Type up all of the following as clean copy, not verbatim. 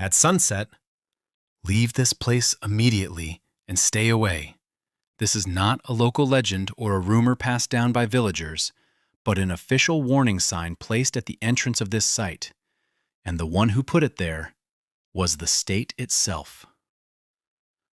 At sunset, leave this place immediately and stay away. This is not a local legend or a rumor passed down by villagers, but an official warning sign placed at the entrance of this site, and the one who put it there was the state itself.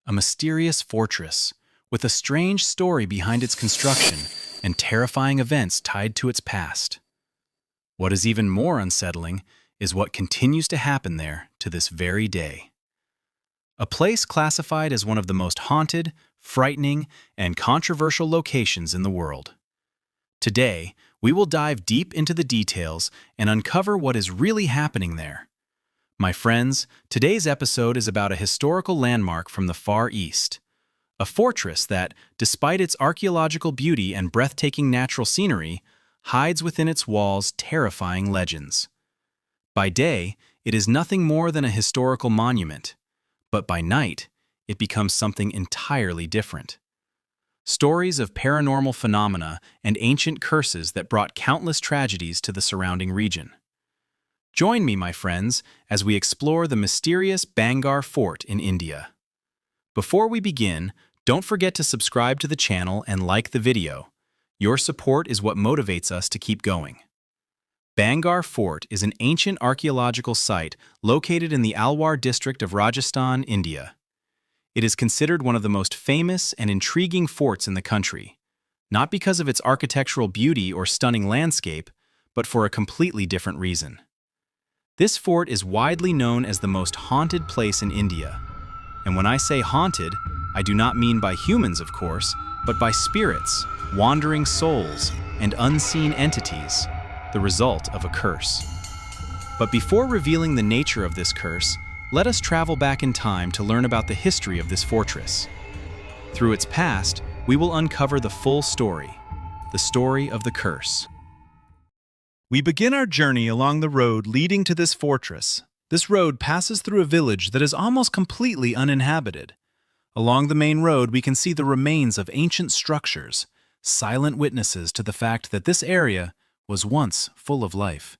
A mysterious fortress with a strange story behind its construction and terrifying events tied to its past. What is even more unsettling is what continues to happen there to this very day. A place classified as one of the most haunted, frightening, and controversial locations in the world. Today, we will dive deep into the details and uncover what is really happening there. My friends, today's episode is about a historical landmark from the Far East. A fortress that, despite its archaeological beauty and breathtaking natural scenery, hides within its walls terrifying legends. By day, it is nothing more than a historical monument, but by night, it becomes something entirely different. Stories of paranormal phenomena and ancient curses that brought countless tragedies to the surrounding region. Join me, my friends, as we explore the mysterious Bhangarh Fort in India. Before we begin, don't forget to subscribe to the channel and like the video. Your support is what motivates us to keep going. Bhangarh Fort is an ancient archaeological site located in the Alwar district of Rajasthan, India. It is considered one of the most famous and intriguing forts in the country, not because of its architectural beauty or stunning landscape, but for a completely different reason. This fort is widely known as the most haunted place in India. And when I say haunted, I do not mean by humans, of course, but by spirits, wandering souls, and unseen entities, the result of a curse. But before revealing the nature of this curse, let us travel back in time to learn about the history of this fortress. Through its past, we will uncover the full story, the story of the curse. We begin our journey along the road leading to this fortress. This road passes through a village that is almost completely uninhabited. Along the main road, we can see the remains of ancient structures, silent witnesses to the fact that this area was once full of life.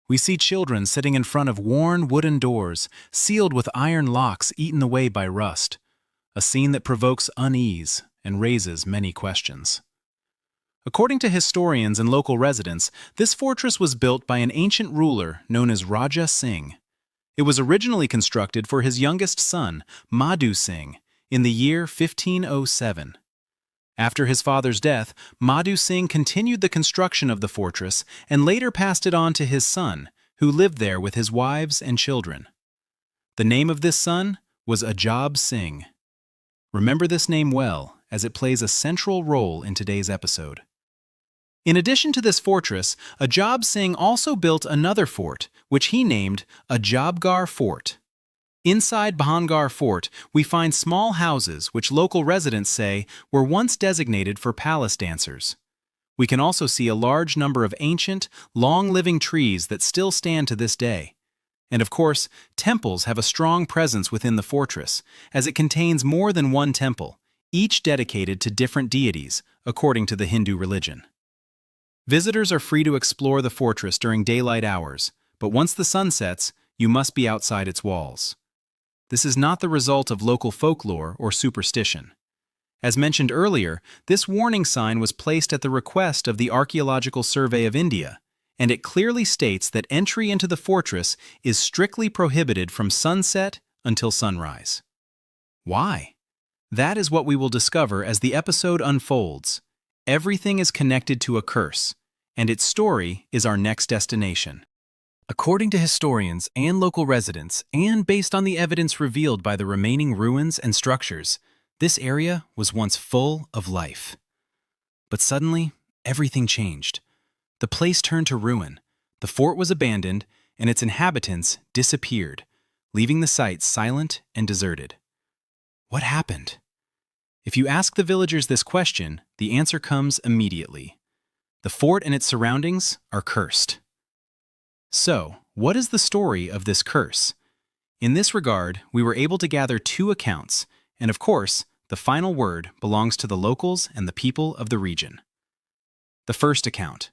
We see children sitting in front of worn wooden doors, sealed with iron locks eaten away by rust, a scene that provokes unease and raises many questions. According to historians and local residents, this fortress was built by an ancient ruler known as Raja Singh. It was originally constructed for his youngest son, Madhu Singh, in the year 1507. After his father's death, Madhu Singh continued the construction of the fortress and later passed it on to his son, who lived there with his wives and children. The name of this son was Ajab Singh. Remember this name well, as it plays a central role in today's episode. In addition to this fortress, Ajab Singh also built another fort, which he named Bhangarh Fort. Inside Bhangarh Fort, we find small houses which local residents say were once designated for palace dancers. We can also see a large number of ancient, long-living trees that still stand to this day. And of course, temples have a strong presence within the fortress, as it contains more than one temple, each dedicated to different deities, according to the Hindu religion. Visitors are free to explore the fortress during daylight hours, but once the sun sets, you must be outside its walls. This is not the result of local folklore or superstition. As mentioned earlier, this warning sign was placed at the request of the Archaeological Survey of India, and it clearly states that entry into the fortress is strictly prohibited from sunset until sunrise. Why? That is what we will discover as the episode unfolds. Everything is connected to a curse, and its story is our next destination. According to historians and local residents, and based on the evidence revealed by the remaining ruins and structures, this area was once full of life. But suddenly, everything changed. The place turned to ruin, the fort was abandoned, and its inhabitants disappeared, leaving the site silent and deserted. What happened? If you ask the villagers this question, the answer comes immediately. The fort and its surroundings are cursed. So, what is the story of this curse? In this regard, we were able to gather two accounts, and of course, the final word belongs to the locals and the people of the region. The first account.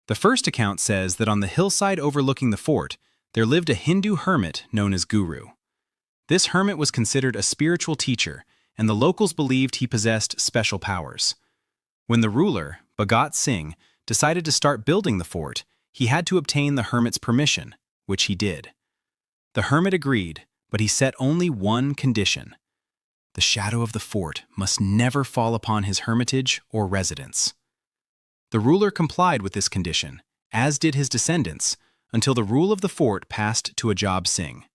The first account says that on the hillside overlooking the fort, there lived a Hindu hermit known as Guru. This hermit was considered a spiritual teacher, and the locals believed he possessed special powers. When the ruler, Bhagat Singh, decided to start building the fort, he had to obtain the hermit's permission, which he did. The hermit agreed, but he set only one condition. The shadow of the fort must never fall upon his hermitage or residence. The ruler complied with this condition, as did his descendants, until the rule of the fort passed to Ajab Singh.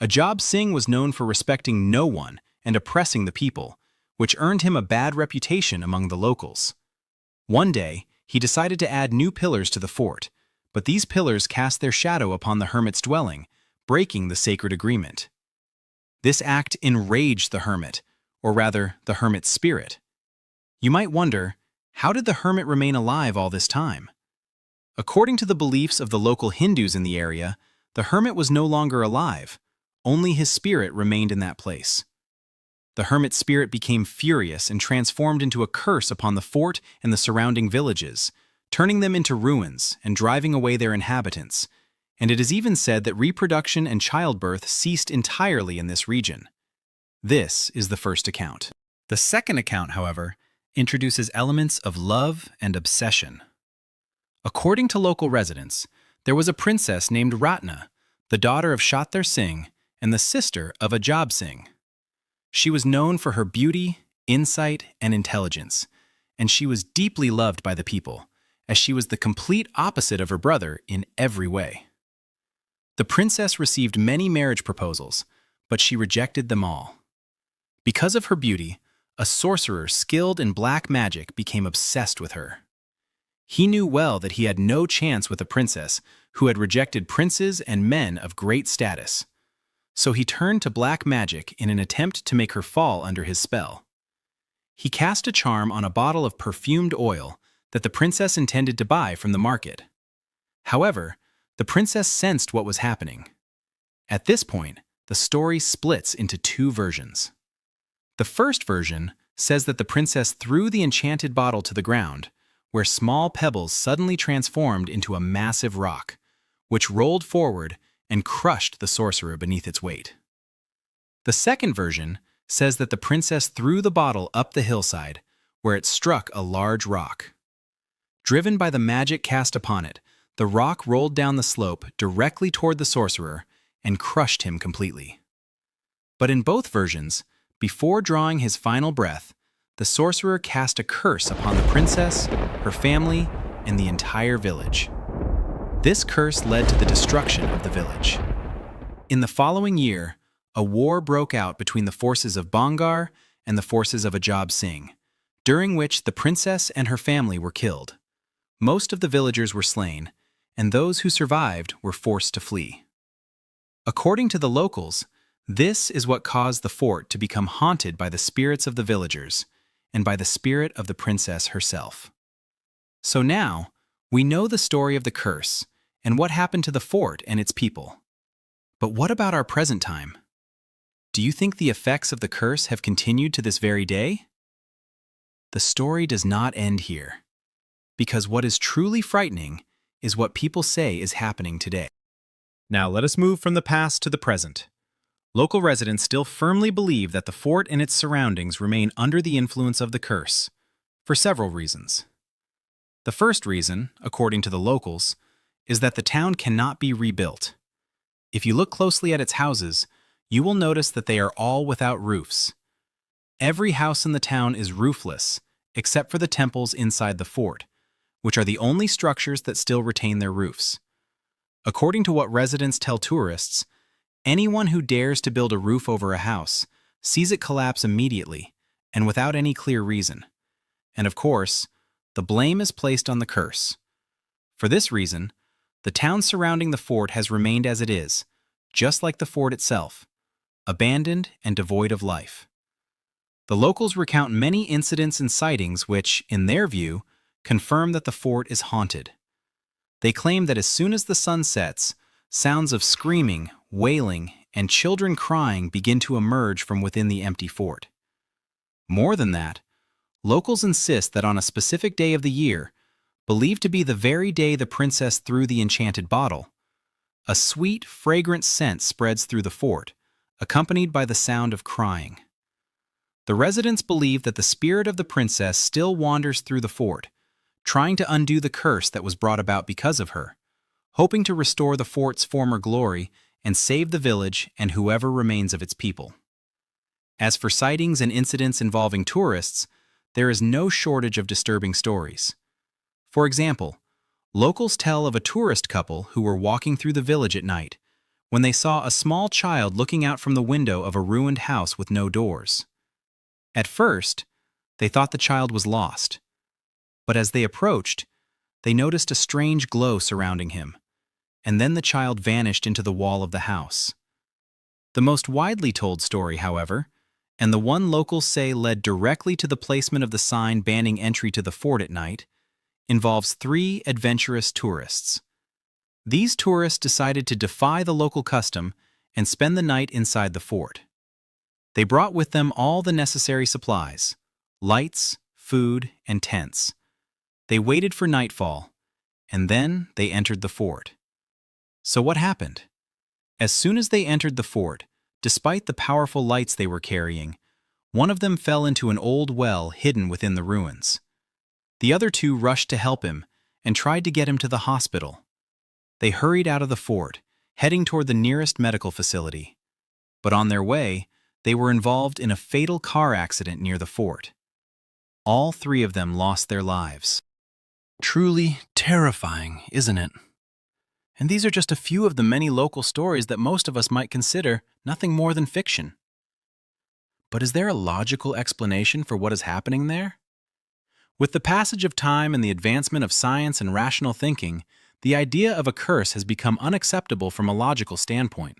Ajab Singh was known for respecting no one and oppressing the people, which earned him a bad reputation among the locals. One day, he decided to add new pillars to the fort, but these pillars cast their shadow upon the hermit's dwelling, breaking the sacred agreement. This act enraged the hermit, or rather, the hermit's spirit. You might wonder, how did the hermit remain alive all this time? According to the beliefs of the local Hindus in the area, the hermit was no longer alive. Only his spirit remained in that place. The hermit's spirit became furious and transformed into a curse upon the fort and the surrounding villages, turning them into ruins and driving away their inhabitants. And it is even said that reproduction and childbirth ceased entirely in this region. This is the first account. The second account, however, introduces elements of love and obsession. According to local residents, there was a princess named Ratna, the daughter of Shattar Singh and the sister of Ajab Singh. She was known for her beauty, insight, and intelligence, and she was deeply loved by the people, as she was the complete opposite of her brother in every way. The princess received many marriage proposals, but she rejected them all. Because of her beauty, a sorcerer skilled in black magic became obsessed with her. He knew well that he had no chance with a princess who had rejected princes and men of great status. So he turned to black magic in an attempt to make her fall under his spell. He cast a charm on a bottle of perfumed oil that the princess intended to buy from the market. However, the princess sensed what was happening. At this point, the story splits into two versions. The first version says that the princess threw the enchanted bottle to the ground, where small pebbles suddenly transformed into a massive rock, which rolled forward and crushed the sorcerer beneath its weight. The second version says that the princess threw the bottle up the hillside, where it struck a large rock. Driven by the magic cast upon it, the rock rolled down the slope directly toward the sorcerer and crushed him completely. But in both versions, before drawing his final breath, the sorcerer cast a curse upon the princess, her family, and the entire village. This curse led to the destruction of the village. In the following year, a war broke out between the forces of Bhangarh and the forces of Ajab Singh, during which the princess and her family were killed. Most of the villagers were slain, and those who survived were forced to flee. According to the locals, this is what caused the fort to become haunted by the spirits of the villagers and by the spirit of the princess herself. So now, we know the story of the curse and what happened to the fort and its people. But what about our present time? Do you think the effects of the curse have continued to this very day? The story does not end here, because what is truly frightening is what people say is happening today. Now let us move from the past to the present. Local residents still firmly believe that the fort and its surroundings remain under the influence of the curse, for several reasons. The first reason, according to the locals, is that the town cannot be rebuilt. If you look closely at its houses, you will notice that they are all without roofs. Every house in the town is roofless, except for the temples inside the fort, which are the only structures that still retain their roofs. According to what residents tell tourists, anyone who dares to build a roof over a house sees it collapse immediately and without any clear reason. And of course, the blame is placed on the curse. For this reason, the town surrounding the fort has remained as it is, just like the fort itself, abandoned and devoid of life. The locals recount many incidents and sightings which, in their view, confirm that the fort is haunted. They claim that as soon as the sun sets, sounds of screaming, wailing, and children crying begin to emerge from within the empty fort. More than that, locals insist that on a specific day of the year, believed to be the very day the princess threw the enchanted bottle, A sweet, fragrant scent spreads through the fort, accompanied by the sound of crying. The residents believe that the spirit of the princess still wanders through the fort, trying to undo the curse that was brought about because of her, hoping to restore the fort's former glory and save the village and whoever remains of its people. As for sightings and incidents involving tourists, there is no shortage of disturbing stories. For example, locals tell of a tourist couple who were walking through the village at night when they saw a small child looking out from the window of a ruined house with no doors. At first, they thought the child was lost, but as they approached, they noticed a strange glow surrounding him, and then the child vanished into the wall of the house. The most widely told story, however, and the one locals say led directly to the placement of the sign banning entry to the fort at night, involves 3 adventurous tourists. These tourists decided to defy the local custom and spend the night inside the fort. They brought with them all the necessary supplies: lights, food, and tents. They waited for nightfall, and then they entered the fort. So what happened? As soon as they entered the fort, despite the powerful lights they were carrying, one of them fell into an old well hidden within the ruins. The other 2 rushed to help him and tried to get him to the hospital. They hurried out of the fort, heading toward the nearest medical facility. But on their way, they were involved in a fatal car accident near the fort. All 3 of them lost their lives. Truly terrifying, isn't it? And these are just a few of the many local stories that most of us might consider nothing more than fiction. But is there a logical explanation for what is happening there? With the passage of time and the advancement of science and rational thinking, the idea of a curse has become unacceptable from a logical standpoint,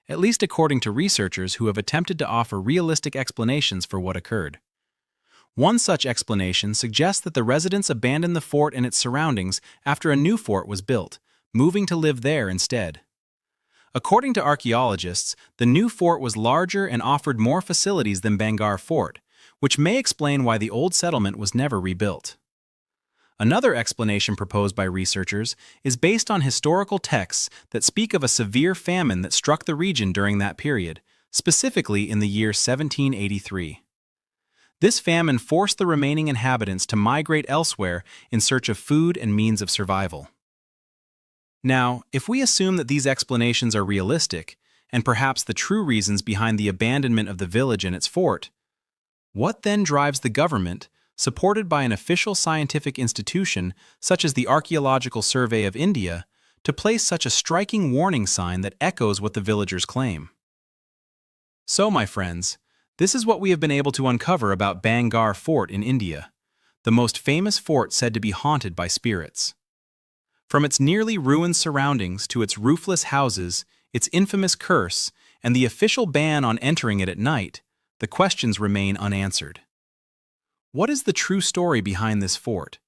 at least according to researchers who have attempted to offer realistic explanations for what occurred. One such explanation suggests that the residents abandoned the fort and its surroundings after a new fort was built, moving to live there instead. According to archaeologists, the new fort was larger and offered more facilities than Bhangarh Fort, which may explain why the old settlement was never rebuilt. Another explanation proposed by researchers is based on historical texts that speak of a severe famine that struck the region during that period, specifically in the year 1783. This famine forced the remaining inhabitants to migrate elsewhere in search of food and means of survival. Now, if we assume that these explanations are realistic, and perhaps the true reasons behind the abandonment of the village and its fort, what then drives the government, supported by an official scientific institution such as the Archaeological Survey of India, to place such a striking warning sign that echoes what the villagers claim? So, my friends, this is what we have been able to uncover about Bhangarh Fort in India, the most famous fort said to be haunted by spirits. From its nearly ruined surroundings to its roofless houses, its infamous curse, and the official ban on entering it at night, the questions remain unanswered. What is the true story behind this fort?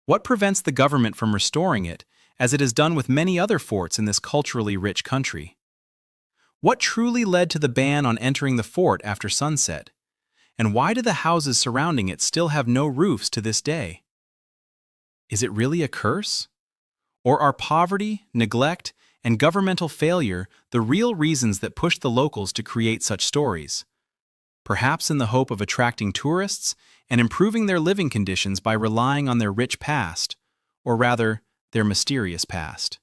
What prevents the government from restoring it, as it has done with many other forts in this culturally rich country? What truly led to the ban on entering the fort after sunset? And why do the houses surrounding it still have no roofs to this day? Is it really a curse? Or are poverty, neglect, and governmental failure the real reasons that pushed the locals to create such stories? Perhaps in the hope of attracting tourists and improving their living conditions by relying on their rich past, or rather, their mysterious past.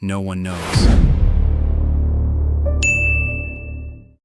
No one knows.